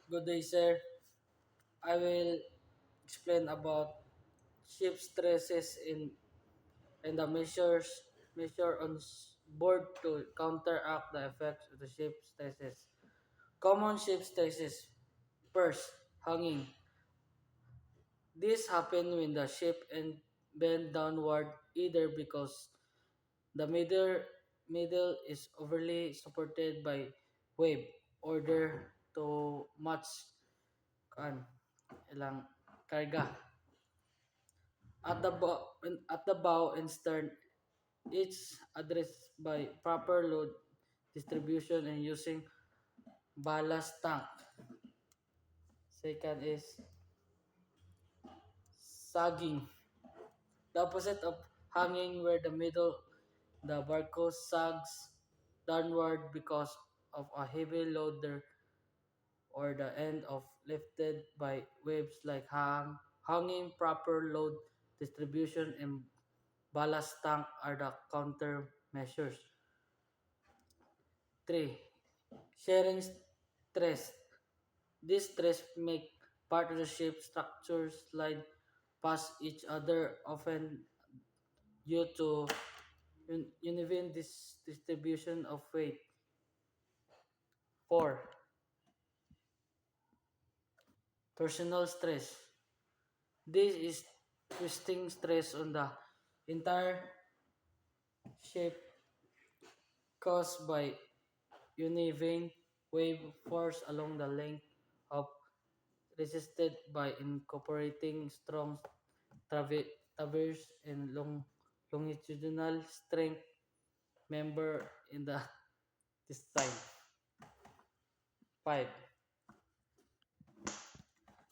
Good day, sir. I will explain about ship stresses and the measure on board to counteract the effects of the ship stresses. Common ship stresses. First, hanging. This happen when the ship and bend downward either because the middle is overly supported by wave order to match kan ilang karga. At the bow and stern, each addressed by proper load distribution and using ballast tank. Second is sagging. The opposite of hanging where the barco sags downward because of a heavy load there or the end of lifted by waves like hanging proper load distribution and ballast tank are the countermeasures. 3. Sharing stress. This stress make part of the ship structures slide past each other, often due to uneven distribution of weight. 4. Personal stress. This is twisting stress on the entire ship caused by uneven wave force along the length of resisted by incorporating strong traverse and longitudinal strength member in the design. 5.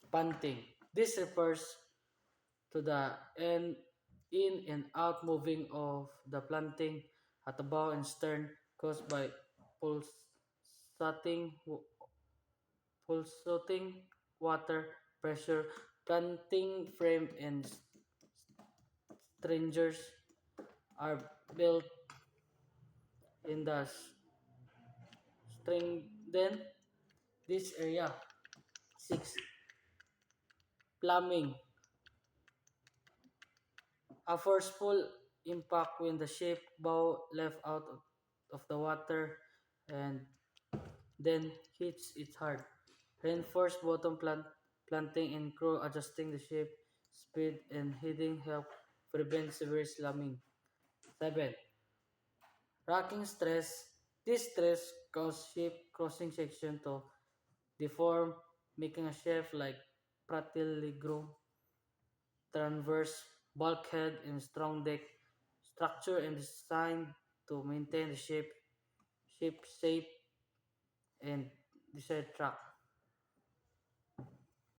Punting. This refers to the in and out moving of the planting at the bow and stern caused by pulsating pulsating water pressure. Planting frame and stringers are built in the strengthen this area. 6. Plumbing. A forceful impact when the ship bow left out of the water and then hits it hard. Reinforced bottom planting and crew adjusting the ship speed and heading help prevent severe slamming. 7. Rocking stress. This stress causes ship crossing section to deform, making a shape like Pratilligro, transverse, bulkhead, and strong deck structure and designed to maintain the ship shape and desired track.